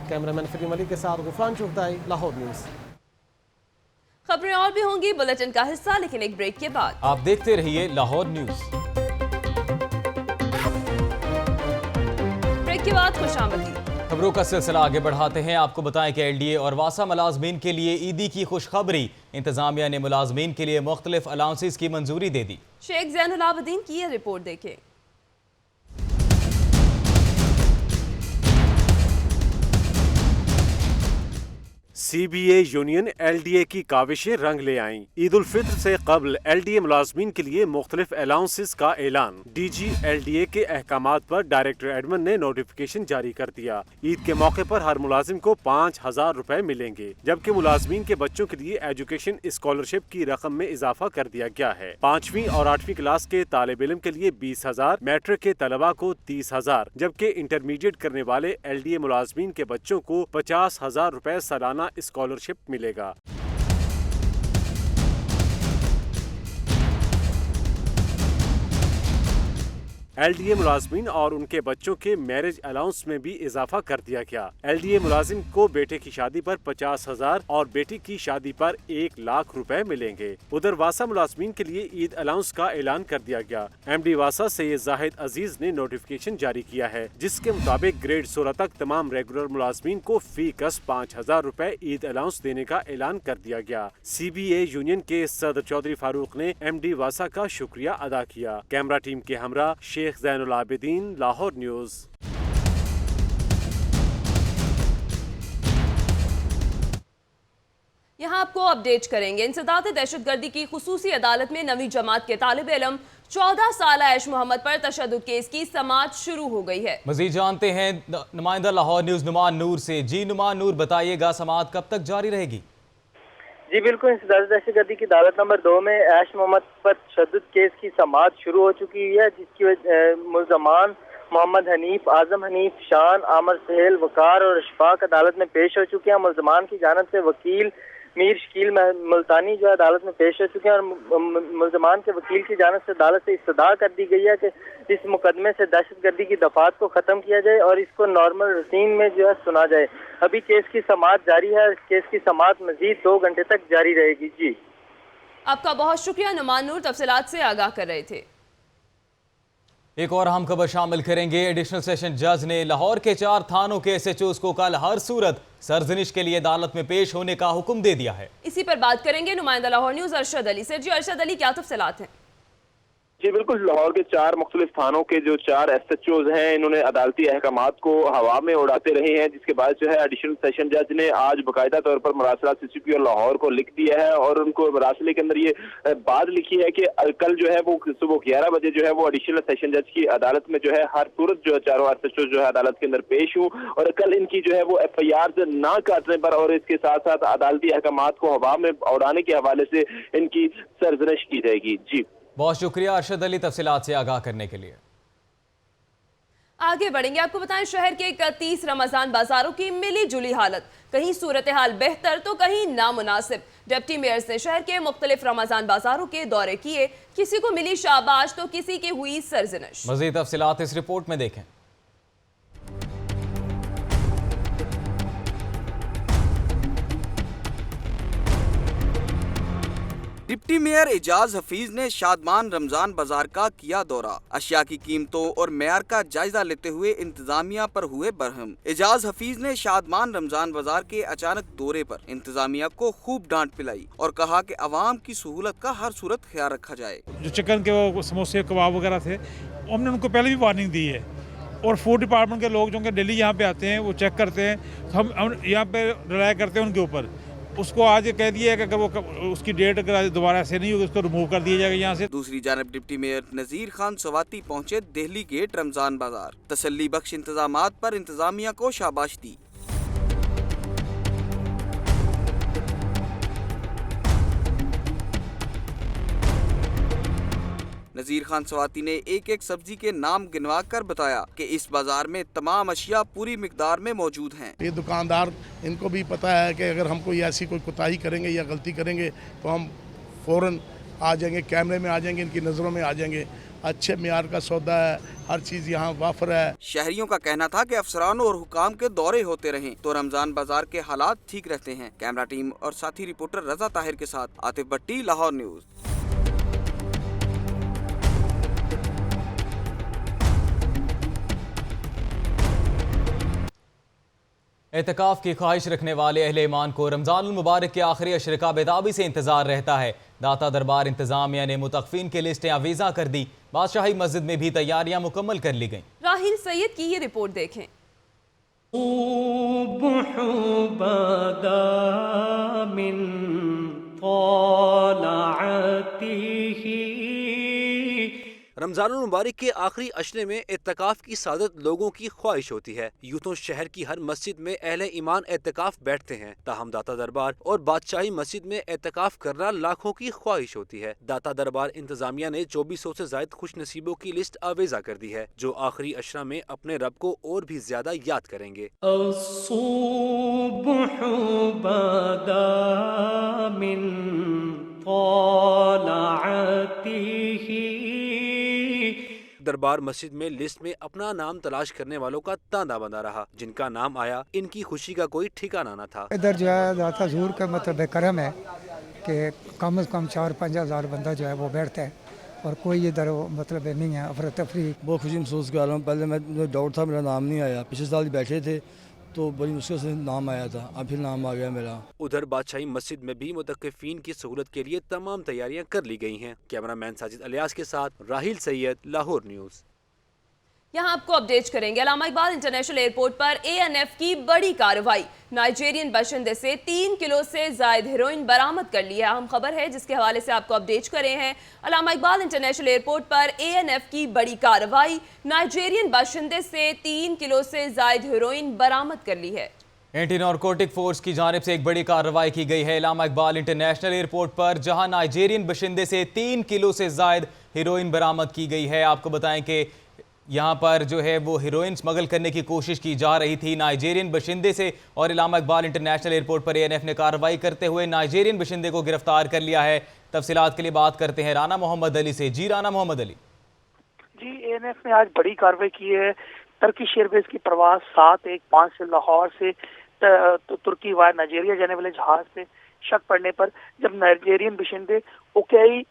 कैमरामैन फरीम अली के साथ गुफरान चुगताई, लाहौर न्यूज़। खबरें और भी होंगी बुलेटिन का हिस्सा, लेकिन एक ब्रेक के बाद। आप देखते रहिए लाहौर न्यूज़। के बाद खुशामदी। खबरों का सिलसिला आगे बढ़ाते हैं। आपको बताएं कि LDA और वासा मुलाजमीन के लिए ईदी की खुशखबरी। इंतजामिया ने मुलाजमीन के लिए मुख्तलिफ अलाउंसेस की मंजूरी दे दी। शेख ज़ैनुल आबिदीन की यह रिपोर्ट देखें। CBA यूनियन LDA की काविशें रंग ले आईं। ईद उल फित्र से कबल LDA मुलाजमीन के लिए मुख्तलिफ अलाउंसेस का ऐलान। DG LDA के अहकामात पर डायरेक्टर एडमिन ने नोटिफिकेशन जारी कर दिया। ईद के मौके पर हर मुलाजिम को 5,000 रुपए मिलेंगे, जबकि मुलाजमीन के बच्चों के लिए एजुकेशन स्कॉलरशिप की रकम में इजाफा कर दिया गया है। 5वीं और 8वीं क्लास के तालिब इल्म के लिए 20,000, मैट्रिक के तलबा को 30,000, जबकि इंटरमीडिएट करने वाले LDA मुलाजमीन के बच्चों को 50,000 रुपए सालाना स्कॉलरशिप मिलेगा। LDA मुलाजमीन और उनके बच्चों के मैरिज अलाउंस में भी इजाफा कर दिया गया। LDA मुलाजिम को बेटे की शादी पर 50,000 और बेटी की शादी पर 1 लाख रुपए मिलेंगे। उधर वासा मुलाजमीन के लिए ईद अलाउंस का ऐलान कर दिया गया। MD वासा सैयद जाहिद अजीज ने नोटिफिकेशन जारी किया है, जिसके मुताबिक ग्रेड 16 तक तमाम रेगुलर मुलाजमीन को फी कस 5,000 रुपए ईद अलाउंस देने का ऐलान कर दिया गया। CBA यूनियन के सदर चौधरी फारूक ने MD वासा का शुक्रिया अदा किया। कैमरा टीम के हमरा शेख ज़ैनुल आबिदीन, लाहौर न्यूज़। यहाँ आपको अपडेट करेंगे। इंसदाद दहशतगर्दी की खुसूसी अदालत में नवी जमात के तालिब इल्म 14 साल ऐश मोहम्मद पर तशद्दुद केस की समाअत शुरू हो गई है। मजीद जानते हैं नुमाइंदा लाहौर न्यूज़ नुमान नूर से। जी नुमान नूर, बताइएगा समाअत कब तक जारी रहेगी? जी बिल्कुल, इंसदाद दहशतगर्दी की अदालत नंबर 2 में ऐश मोहम्मद पर तशद्दुद केस की समाअत शुरू हो चुकी है, जिसकी मुल्ज़मान मोहम्मद हनीफ, आजम हनीफ, शान, आमर सहेल, वकार और अशफाक अदालत में पेश हो चुके हैं। मुल्ज़मान की जानिब से वकील मीर शकील मुल्तानी जो है अदालत में पेश हो चुके हैं और मुल्ज़मान के वकील की जानिब से अदालत से इस्तदा कर दी गई है कि इस मुकदमे से दहशतगर्दी की दफात को ख़त्म किया जाए और इसको नॉर्मल रूटीन में जो है सुना जाए। अभी केस की समाअत जारी है। केस की समाअत मजीद 2 घंटे तक जारी रहेगी। जी आपका बहुत शुक्रिया नुमान नूर, तफसीलात से आगाह कर रहे थे। एक और अहम खबर शामिल करेंगे। एडिशनल सेशन जज ने लाहौर के 4 थानों के SHOs को कल हर सूरत सरजनिश के लिए अदालत में पेश होने का हुक्म दे दिया है। इसी पर बात करेंगे नुमाइंदा लाहौर न्यूज़ अरशद अली से। जी अरशद अली, क्या तफसीलात हैं? जी बिल्कुल, लाहौर के 4 मुख्तलिफ थानों के जो 4 SHOs हैं, इन्होंने अदालती अहकामात को हवा में उड़ाते रहे हैं, जिसके बाद जो है एडिशनल सेशन जज ने आज बाकायदा तौर पर मरासला CCP और लाहौर को लिख दिया है और उनको मरासले के अंदर ये बात लिखी है कि कल जो है वो सुबह 11 बजे जो है वो एडिशनल सेशन जज की अदालत में जो है हर सूरत जो है 4 SHOs जो है अदालत के अंदर पेश हों और कल इनकी जो है वो FIR ना काटने पर और इसके साथ साथ अदालती अहकामात को हवा में उड़ाने के हवाले से इनकी सरजनिश की जाएगी। जी बहुत शुक्रिया अरशद अली, तफसीलात से आगाह करने के लिए। आगे बढ़ेंगे। आपको बताएं, शहर के 31 रमजान बाजारों की मिली जुली हालत, कहीं सूरत हाल बेहतर तो कहीं नामुनासिब। डिप्टी मेयर्स ने शहर के मुख्तलिफ रमजान बाजारों के दौरे किए, किसी को मिली शाबाश तो किसी की हुई सरजनिश। मजीद तफसीलात इस रिपोर्ट में देखें। डिप्टी मेयर एजाज हफीज ने शादमान रमजान बाजार का किया दौरा। अशिया की कीमतों और मेयार का जायजा लेते हुए इंतजामिया पर हुए बरहम। एजाज हफीज ने शादमान रमजान बाजार के अचानक दौरे पर इंतजामिया को खूब डांट पिलाई और कहा कि अवाम की सहूलत का हर सूरत ख्याल रखा जाए। जो चिकन के वो समोसे कबाब वगैरह थे, हमने उनको पहले भी वार्निंग दी है और फूड डिपार्टमेंट के लोग जो डेली यहाँ पे आते हैं वो चेक करते हैं, हम यहाँ पे रिलाय करते हैं उनके ऊपर। उसको आज कह दिया है कि अगर वो उसकी डेट अगर दोबारा ऐसे नहीं होगी उसको रिमूव कर दिया जाएगा यहाँ से। दूसरी जानब डिप्टी मेयर नज़ीर खान सवाती पहुँचे दिल्ली गेट रमजान बाजार। तसल्ली बख्श इंतजामात पर इंतजामिया को शाबाश दी। नज़ीर खान सवाती ने एक एक सब्जी के नाम गिनवा कर बताया कि इस बाजार में तमाम अशिया पूरी मिकदार में मौजूद हैं। ये दुकानदार, इनको भी पता है कि अगर हम कोई ऐसी कोई कोताही करेंगे या गलती करेंगे तो हम फ़ौरन आ जाएंगे, कैमरे में आ जाएंगे, इनकी नज़रों में आ जाएंगे। अच्छे मियार का सौदा है, हर चीज़ यहाँ वाफर है। शहरियों का कहना था कि अफसरान और हुकाम के दौरे होते रहें तो रमजान बाजार के हालात ठीक रहते हैं। कैमरा टीम और साथी रिपोर्टर रजा ताहिर के साथ आतिफ भट्टी, लाहौर न्यूज़। एतकाफ की ख्वाहिश रखने वाले अहले ईमान को रमज़ान मुबारक के आखिरी अशरे का बेताबी से इंतजार रहता है। दाता दरबार इंतजामिया ने मुतक़फ़ीन की लिस्टें आवीज़ा कर दी। बादशाही मस्जिद में भी तैयारियां मुकम्मल कर ली गईं। राहिल सैयद की ये रिपोर्ट देखें। रमजान मुबारक के आखिरी अशरे में एतकाफ की सादत लोगों की ख्वाहिश होती है। यूं तो शहर की हर मस्जिद में अहले ईमान एतकाफ बैठते हैं, ताहम दाता दरबार और बादशाही मस्जिद में एतकाफ करना लाखों की ख्वाहिश होती है। दाता दरबार इंतजामिया ने 2400 से ज्यादा खुश नसीबों की लिस्ट आवेजा कर दी है, जो आखिरी अशरा में अपने रब को और भी ज्यादा याद करेंगे। दरबार मस्जिद में लिस्ट में अपना नाम तलाश करने वालों का तांता बंधा रहा। जिनका नाम आया, इनकी खुशी का कोई ठिकाना न था। इधर जो है दाता ज़रूर का मतलब करम है कि कम से कम 4-5 हज़ार बंदा जो है वो बैठता है और कोई इधर मतलब नहीं है अफरा तफरी। बहुत खुशी महसूस कर रहा हूँ। पहले मैं डाउट था, मेरा नाम नहीं आया। पिछले साल बैठे थे तो बड़ी मुश्किल से नाम आया था, अब फिर नाम आ गया मेरा। उधर बादशाही मस्जिद में भी मुतक़फ़ीन की सहूलत के लिए तमाम तैयारियां कर ली गई हैं। कैमरामैन साजिद अलियास के साथ राहिल सैयद, लाहौर न्यूज़। यहाँ आपको अपडेट करेंगे। अल्लामा इकबाल इंटरनेशनल एयरपोर्ट पर एएनएफ की बड़ी कार्रवाई। नाइजीरियन बाशिंदे से 3 किलो से ज्यादा हेरोइन बरामद कर ली है। अहम खबर है जिसके हवाले से आपको अपडेट करे हैं। अल्लामा इकबाल इंटरनेशनल एयरपोर्ट पर एएनएफ की बड़ी कार्रवाई। नाइजीरियन बाशिंदे से 3 किलो से ज्यादा हेरोइन बरामद कर ली है। एंटी नारकोटिक फोर्स की जानिब से एक बड़ी कार्रवाई की गई है अल्लामा इकबाल इंटरनेशनल एयरपोर्ट पर, जहां नाइजीरियन बाशिंदे से 3 किलो से ज्यादा हेरोइन बरामद की गई है। आपको बताएं कि यहाँ पर जो है वो हीरोइन स्मगल करने की कोशिश की जा रही थी नाइजीरियन बाशिंदे से, और अल्लामा इकबाल इंटरनेशनल एयरपोर्ट पर एएनएफ ने कार्रवाई करते हुए नाइजीरियन बाशिंदे को गिरफ्तार कर लिया है। तफसीलात के लिए बात करते हैं राना मोहम्मद अली से। जी राना मोहम्मद अली। जी, एएनएफ ने आज बड़ी कार्रवाई की है। टर्किश एयरवेज की परवाज 715 से लाहौर से तुर्की वाया नाइजीरिया जाने वाले जहाज पे शक पड़ने पर जब नाइजीरियन बाशिंदे ओकाई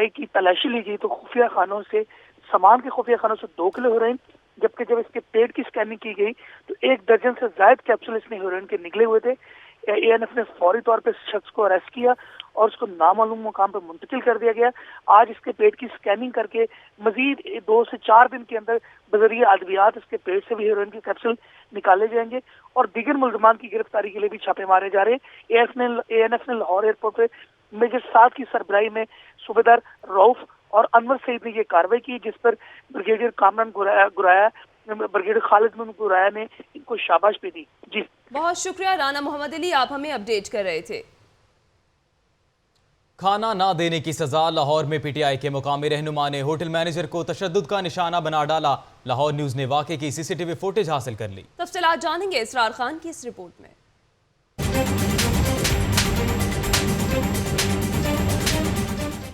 की तलाशी ली गई तो खुफिया खानों से सामान के खुफिया खानों से 2 किलो हेरोइन, जबकि जब इसके पेट की स्कैनिंग की गई तो 1 दर्जन से ज्यादा कैप्सूल इसमें हेरोइन के निकले हुए थे। एएनएफ ने फौरी तौर पर शख्स को अरेस्ट किया और उसको नामालूम मुकाम पर मुंतकिल कर दिया गया। आज इसके पेट की स्कैनिंग करके मजीद 2 से 4 दिन के अंदर बजरिया अद्वियात इसके पेट से भी हेरोइन के कैप्सूल निकाले जाएंगे और दीगर मुल्जमान की गिरफ्तारी के लिए भी छापे मारे जा रहे हैं। एएनएफ ने लाहौर एयरपोर्ट पे मेजर साद की सरबराही में सूबेदार रऊफ और अनवर सईद ने ये कार्रवाई की, जिस पर ब्रिगेडियर कामरान गुराया, ब्रिगेडियर खालिद गुराया ने इनको शाबाश भी दी। जी बहुत शुक्रिया राना मोहम्मद अली, आप हमें अपडेट कर रहे थे। खाना ना देने की सजा। लाहौर में पीटीआई के मुकामी रहनुमा ने होटल मैनेजर को तशद्दुद का निशाना बना डाला। लाहौर न्यूज ने वाकये की सीसीटीवी फुटेज हासिल कर ली। तफसीलात जानेंगे इसरार खान की इस रिपोर्ट में।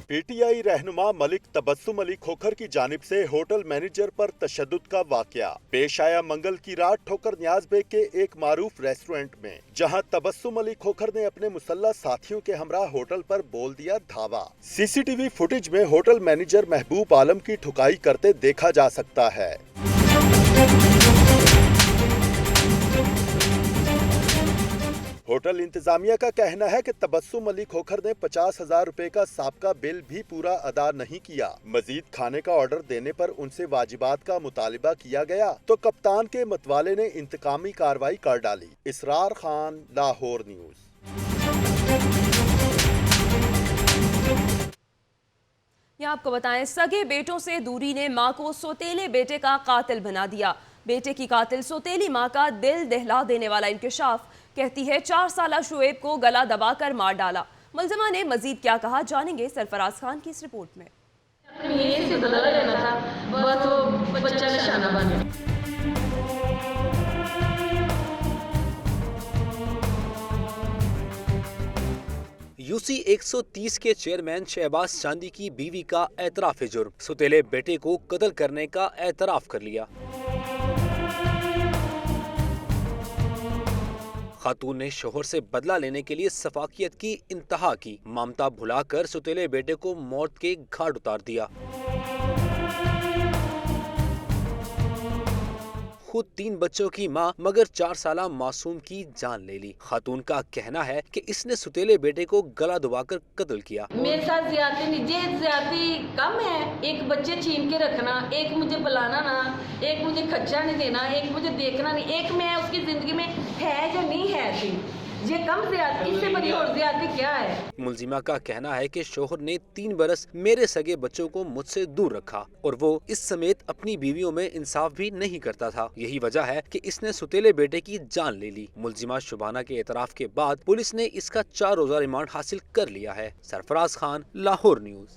पीटीआई रहनुमा मलिक तबस्सुम अली खोखर की जानिब से होटल मैनेजर पर तशद्दुद का वाकया पेश आया मंगल की रात ठोकर न्याज बेग के एक मारूफ रेस्टोरेंट में, जहां तबस्सुम अली खोखर ने अपने मुसल्ला साथियों के हमरा होटल पर बोल दिया धावा। सीसीटीवी फुटेज में होटल मैनेजर महबूब आलम की ठुकाई करते देखा जा सकता है। होटल इंतजामिया का कहना है कि तबस्सुम अली खोखर ने 50,000 रुपए का साबका बिल भी पूरा अदा नहीं किया। मजीद खाने का ऑर्डर देने पर उनसे वाजिबात का मुतालिबा किया गया तो कप्तान के मतवाले ने इंतकामी कार्रवाई कर डाली। इसरार खान, लाहौर न्यूज। यहाँ आपको बताएं, सगे बेटों से दूरी ने मां को सौतेले बेटे का कातिल बना दिया। बेटे की कातिल सौतेली मां का दिल दहला देने वाला इंकशाफ। कहती है 4 साला शुएब को गला दबाकर मार डाला। मुलजिमा ने मजीद क्या कहा, जानेंगे सरफराज खान की इस रिपोर्ट में। यूसी 130 के चेयरमैन शहबाज चांदी की बीवी का एतराफ जुर्म। सौतेले बेटे को कत्ल करने का एतराफ कर लिया। खातून ने शोहर से बदला लेने के लिए सफाकियत की इंतहा की। ममता भुलाकर सौतेले बेटे को मौत के घाट उतार दिया। खुद 3 बच्चों की मां मगर 4 साला मासूम की जान ले ली। खातून का कहना है कि इसने सुतेले बेटे को गला दबाकर कत्ल किया। मेरे साथ ज्यादती कम है, एक बच्चे छीन के रखना, एक मुझे बुलाना ना, एक मुझे खर्चा नहीं देना, एक मुझे देखना नहीं, एक मैं उसकी जिंदगी में है या नहीं है थी। ये कम ज्यादती, इससे बड़ी और ज्यादती क्या है। मुलजिमा का कहना है कि शोहर ने 3 बरस मेरे सगे बच्चों को मुझसे दूर रखा और वो इस समेत अपनी बीवियों में इंसाफ भी नहीं करता था। यही वजह है कि इसने सुतेले बेटे की जान ले ली। मुलजिमा शुबाना के एतराफ के बाद पुलिस ने इसका 4 रोजा रिमांड हासिल कर लिया है। सरफराज खान, लाहौर न्यूज।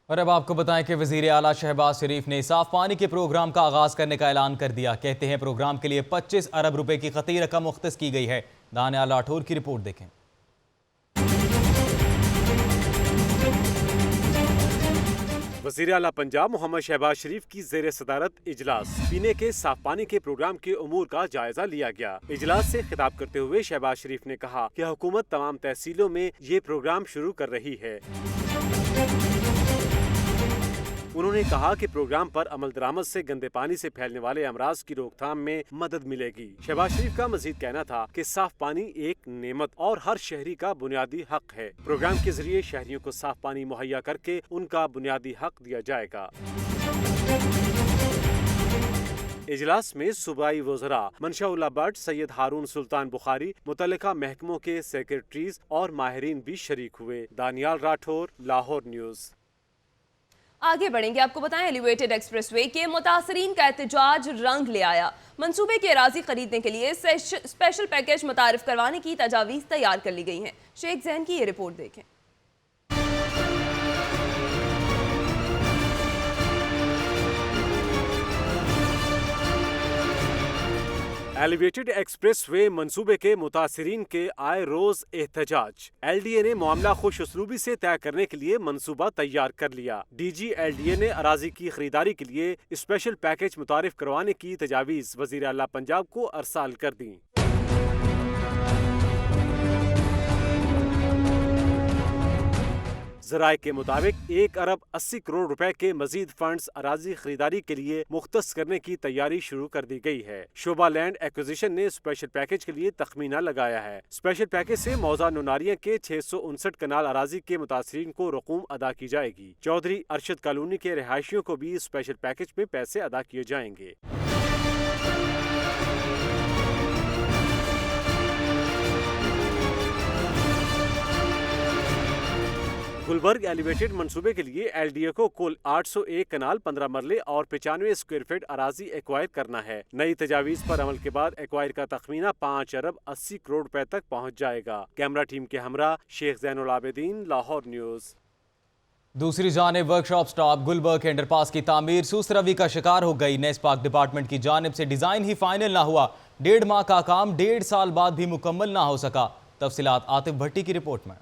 और अब आपको बताएं कि वज़ीर आला शहबाज शरीफ ने साफ पानी के प्रोग्राम का आगाज करने का ऐलान कर दिया। कहते हैं प्रोग्राम के लिए 25 अरब रुपए की क़ती रकम मुख्तस की गई है। दानियाल राठौर की रिपोर्ट देखें। वज़ीर आला पंजाब मोहम्मद शहबाज शरीफ की ज़ेर सदारत इजलास पीने के साफ पानी के प्रोग्राम के उमूर का जायजा लिया गया। इजलास से खिताब करते हुए शहबाज शरीफ ने कहा कि हुकूमत तमाम तहसीलों में ये प्रोग्राम शुरू कर रही है। उन्होंने कहा कि प्रोग्राम पर अमल दरामद से गंदे पानी से फैलने वाले अमराज की रोकथाम में मदद मिलेगी। शहबाज शरीफ का मजीद कहना था कि साफ पानी एक नेमत और हर शहरी का बुनियादी हक है। प्रोग्राम के जरिए शहरियों को साफ पानी मुहैया करके उनका बुनियादी हक दिया जाएगा। इजलास में सूबाई वज़रा मनशाउल्लाह भट्ट, सैयद हारून सुल्तान बुखारी, मुतल्लिका महकमों के सेक्रेटरीज और माहिरीन भी शरीक हुए। दानियाल राठौर, लाहौर न्यूज़। आगे बढ़ेंगे, आपको बताएं एलिवेटेड एक्सप्रेसवे के मुतासरीन का एहतजाज रंग ले आया। मंसूबे के अराजी खरीदने के लिए स्पेशल पैकेज मुतारिफ करवाने की तजावीज़ तैयार कर ली गई हैं। शेख जैन की ये रिपोर्ट देखें। एलिवेटेड एक्सप्रेस वे मंसूबे के मुतासरीन के आए रोज एहतजाज। LDA ने मामला खुश उसलूबी से तय करने के लिए मंसूबा तैयार कर लिया। DG LDA ने अराजी की खरीदारी के लिए स्पेशल पैकेज मुतारिफ करवाने की तजावीज़ वज़ीर आला पंजाब को अरसाल कर दी। ज़राए के मुताबिक 1 अरब 80 करोड़ रुपए के मजीद फंड्स अराजी खरीदारी के लिए मुख्तस करने की तैयारी शुरू कर दी गई है। शोभा लैंड एक्विजिशन ने स्पेशल पैकेज के लिए तखमीना लगाया है। स्पेशल पैकेज से मौजा नुनारिया के 659 कनाल अराजी के मुतासरीन को रकूम अदा की जाएगी। चौधरी अरशद कॉलोनी के रिहायशियों को भी स्पेशल पैकेज में पैसे अदा किए जाएंगे। गुलबर्ग एलिवेटेड मंसूबे के लिए LDA को कुल 801 कनाल 15 मरले और 95 स्क्वायर फीट अराजी एक्वायर करना है। नई तजावीज़ पर अमल के बाद एक्वायर का तखमीना 5 अरब 80 करोड़ रुपए तक पहुंच जाएगा। कैमरा टीम के हमरा शेख जैनुल आबिदीन, लाहौर न्यूज़। दूसरी जानिब वर्कशॉप स्टॉप गुलबर्ग के अंडरपास की तामीर सुस्तरवी का शिकार हो गई। नेस्पाक डिपार्टमेंट की जानिब से डिजाइन ही फाइनल ना हुआ। 1.5 माह का काम 1.5 साल बाद भी मुकम्मल ना हो सका। तफसीलात आतिफ भट्टी की रिपोर्ट में।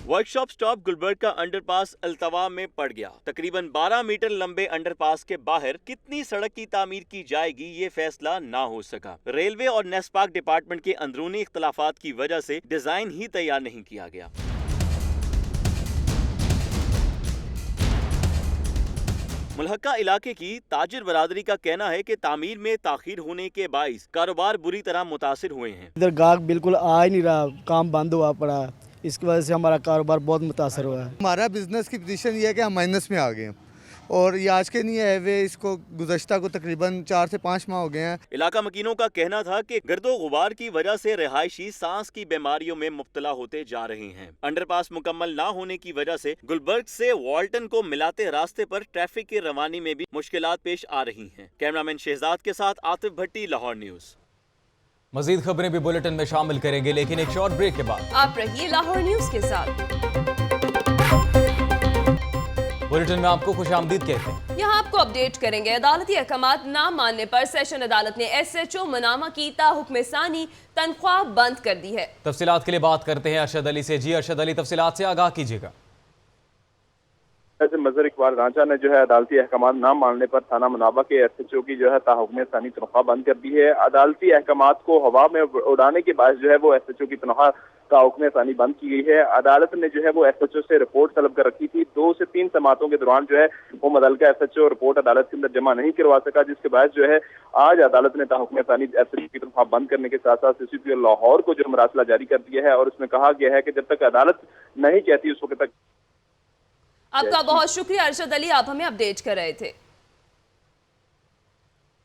वर्कशॉप स्टॉप गुलबर्ग का अंडरपास अल्तवा में पड़ गया। तकरीबन 12 मीटर लंबे अंडरपास के बाहर कितनी सड़क की तामीर की जाएगी ये फैसला ना हो सका। रेलवे और नेस्पाक डिपार्टमेंट के अंदरूनी इख्तलाफात की वजह से डिजाइन ही तैयार नहीं किया गया। मुल्हका इलाके की ताजिर बरादरी का कहना है कि तामीर में ताखीर होने के बाइस कारोबार बुरी तरह मुतासिर हुए हैं। इधर गाहक बिल्कुल आ ही नहीं रहा, काम बंद हुआ पड़ा, इसकी वजह से हमारा कारोबार बहुत मुतासर हुआ है। हमारा बिजनेस की पोजीशन ये है कि हम माइनस में आ गए हैं और ये आज के नहीं है वे इसको गुज़श्ता को तकरीबन 4 से 5 माह हो गए हैं। इलाका मकीनों का कहना था कि गर्दो गुबार की वजह से रिहायशी सांस की बीमारियों में मुब्तला होते जा रहे हैं। अंडरपास मुकम्मल ना होने की वजह से गुलबर्ग से वॉल्टन को मिलाते रास्ते पर ट्रैफिक की रवानी में भी मुश्किलात पेश आ रही हैं। कैमरामैन शहजाद के साथ आतिफ भट्टी, लाहौर न्यूज़। मजीद खबरें भी बुलेटिन में शामिल करेंगे, लेकिन एक शॉर्ट ब्रेक के बाद। आप रहिए लाहौर न्यूज़ के साथ। बुलेटिन में आपको खुशामदीद कहते हैं। यहाँ आपको अपडेट करेंगे। अदालती अहकामात ना मानने पर सेशन अदालत ने SHO मनामा की ताहुक्म सानी तनख्वाह बंद कर दी है। तफसीलात के लिए बात करते हैं अरशद अली से। जी अरशद अली, तफसीलात से आगाह कीजिएगा। मजहर इकबाल रांचा ने जो है अदालती अहकामात ना मानने पर थाना मुनाबा के SHO की जो है ताहुक्म सानी तनख्वाह बंद कर दी है। अदालती अहकामात को हवा में उड़ाने के बाद जो है वो SHO की तनख्वाह का हुक्म सानी बंद की गई है। अदालत ने जो है वो SHO से रिपोर्ट तलब कर रखी थी। 2 से 3 समातों के दौरान जो है वो मुतल्लिका SHO रिपोर्ट अदालत के अंदर जमा नहीं करवा सका, जिसके बाद जो है आज अदालत ने हुक्म सानी SHO की तरफ बंद करने के साथ साथ CCP और लाहौर को जो मरासला जारी कर दिया है और उसमें कहा गया है कि जब तक अदालत नहीं कहती उस वक्त तक। आपका बहुत शुक्रिया अरशद अली, आप हमें अपडेट कर रहे थे।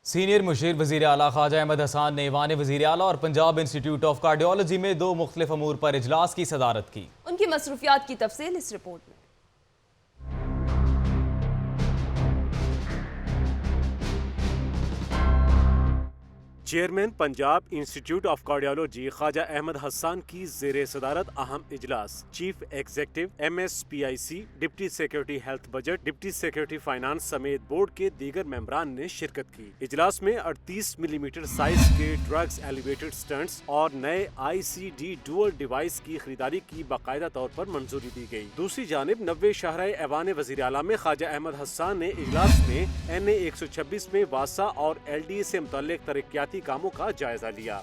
सीनियर मुशीर वज़ीर आला ख्वाजा अहमद हसन ने ईवान वज़ीर आला और पंजाब इंस्टीट्यूट ऑफ कार्डियोलॉजी में 2 मुख्तलिफ अमूर पर इजलास की सदारत की। उनकी मसरूफियात की तफसील इस रिपोर्ट में। Chairman Punjab institute of cardiology Khwaja Ahmad Hasan की ज़ेरे सदारत अहम इजलास। Chief executive MSPIC, deputy secretary health budget, deputy secretary finance समेत बोर्ड के दीगर मेंबरान ने शिरकत की। इजलास में 38 मिलीमीटर साइज के ड्रग्स एलिवेटेड स्टंट्स और नए ICD डुअल डिवाइस की खरीदारी की बाकायदा तौर पर मंजूरी दी गई। दूसरी जानिब 90 शाहराए ऐवान वज़ीर आला में ख्वाजा अहमद हसन ने इजलास में NA 126 में वासा और LD से मुतल्लिक तरक्याती कामों का जायजा लिया।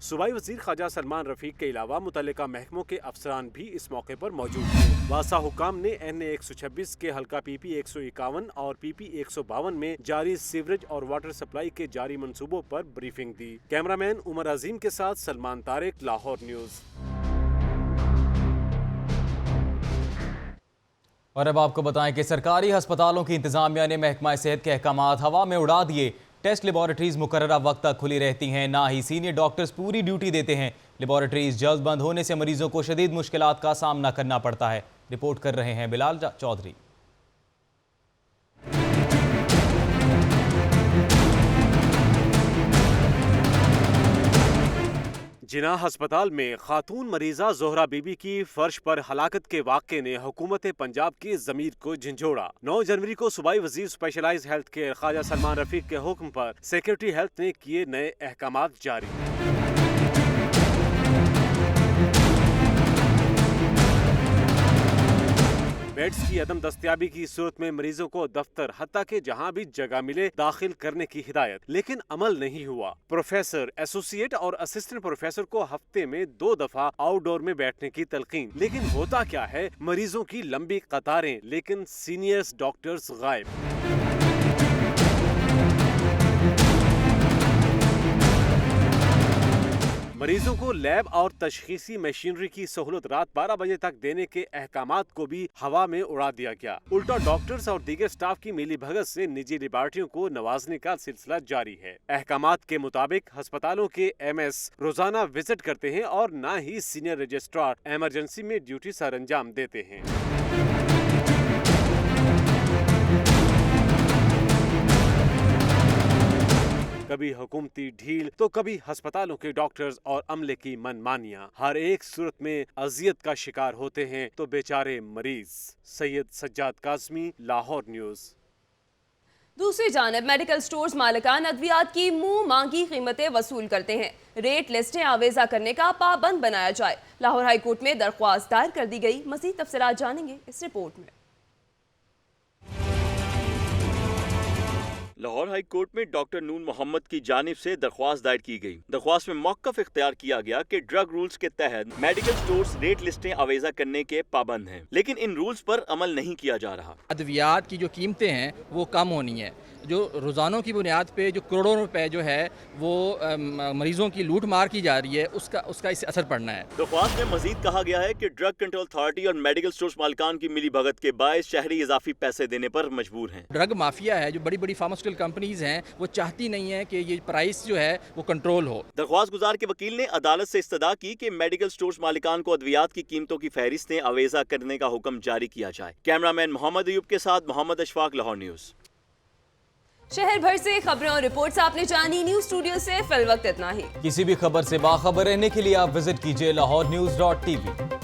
सूबाई वजीर ख्वाजा सलमान रफीक के अलावा मुतल्लिका महकमों के अफसरान भी इस मौके पर मौजूद थे। वासा हुकाम ने NA 126 के हल्का PP 151 और PP 152 में जारी सीवरेज और वाटर सप्लाई के जारी मंसूबों पर ब्रीफिंग दी। कैमरामैन उमर अजीम के साथ सलमान तारिक, लाहौर न्यूज़। और अब आपको बताएं कि सरकारी हस्पतालों की इंतजामिया ने महकमा सेहत के अहकामात हवा में उड़ा दिए। टेस्ट लेबॉरेटरीज मुकर्ररा वक्त तक खुली रहती हैं, ना ही सीनियर डॉक्टर्स पूरी ड्यूटी देते हैं। लेबॉरेटरीज जल्द बंद होने से मरीजों को शदीद मुश्किलात का सामना करना पड़ता है। रिपोर्ट कर रहे हैं बिलाल चौधरी। जिना अस्पताल में खातून मरीजा जोहरा बीबी की फर्श पर हलाकत के वाक़े ने हुकूमत पंजाब की ज़मीर को झंझोड़ा। 9 जनवरी को सूबाई वजीर specialised health care Khwaja Salman Rafiq के हुक्म पर सेक्रेटरी हेल्थ ने किए नए अहकामात जारी। बेड्स की अदम दस्तयाबी की सूरत में मरीजों को दफ्तर हत्ता के जहां भी जगह मिले दाखिल करने की हिदायत, लेकिन अमल नहीं हुआ। प्रोफेसर, एसोसिएट और असिस्टेंट प्रोफेसर को हफ्ते में 2 दफा आउटडोर में बैठने की तलकीन, लेकिन होता क्या है, मरीजों की लंबी कतारें, लेकिन सीनियर्स डॉक्टर्स गायब। मरीजों को लैब और तशखीसी मशीनरी की सहूलत रात 12 बजे तक देने के अहकामात को भी हवा में उड़ा दिया गया। उल्टा डॉक्टर्स और दीगर स्टाफ की मिली भगत से निजी लेबॉरेटरियों को नवाजने का सिलसिला जारी है। अहकामात के मुताबिक अस्पतालों के MS रोजाना विजिट करते हैं और न ही सीनियर रजिस्ट्रार इमरजेंसी में ड्यूटी सर अंजाम देते हैं। कभी हुकूमती ढील तो कभी अस्पतालों के डॉक्टर्स और अमले की मनमानियां, हर एक सूरत में अजियत का शिकार होते हैं तो बेचारे मरीज। सैयद सज्जाद काज़मी, लाहौर न्यूज़। दूसरी जानब मेडिकल स्टोर्स मालिकान अद्वियात की मुंह मांगी कीमतें वसूल करते हैं। रेट लिस्टें आवेजा करने का पाबंद बनाया जाए। लाहौर हाई कोर्ट में दरख्वास्त दायर कर दी गई। मजीद तफसीलात जानेंगे इस रिपोर्ट में। लाहौर हाई कोर्ट में डॉक्टर नून मोहम्मद की जानिब से दरख्वास्त दायर की गई। दरख्वास्त में मौक़िफ़ इख्तियार किया गया कि ड्रग रूल्स के तहत मेडिकल स्टोर्स रेट लिस्टें आवेजा करने के पाबंद हैं, लेकिन इन रूल्स पर अमल नहीं किया जा रहा। अद्वियात की जो कीमतें हैं वो कम होनी है। जो रोज़ानों की बुनियाद पे जो करोड़ों रुपए जो है वो मरीजों की लूट मार की जा रही है, उसका इससे असर पड़ना है। दरख्वास्त में मजीद कहा गया है कि ड्रग कंट्रोल अथॉरिटी और मेडिकल स्टोर्स मालिकान की मिली भगत के बायस शहरी इजाफी पैसे देने पर मजबूर हैं। ड्रग माफिया है, जो बड़ी बड़ी फार्मास्यूटिकल कंपनीज हैं, वो चाहती नहीं है कि ये प्राइस जो है वो कंट्रोल हो। दरख्वास्त गुजार के वकील ने अदालत से इस्तदा की कि मेडिकल स्टोर्स मालिकान को अद्वियात की कीमतों की फहरिस्तें आवेजा करने का हुक्म जारी किया जाए। कैमरामैन मोहम्मद अयूब के साथ मोहम्मद अशफाक, लाहौर न्यूज़। शहर भर से खबरें और रिपोर्ट्स आपने जानी। न्यूज़ स्टूडियो से फिल वक्त इतना ही। किसी भी खबर से बाखबर रहने के लिए आप विजिट कीजिए lahorenews.tv।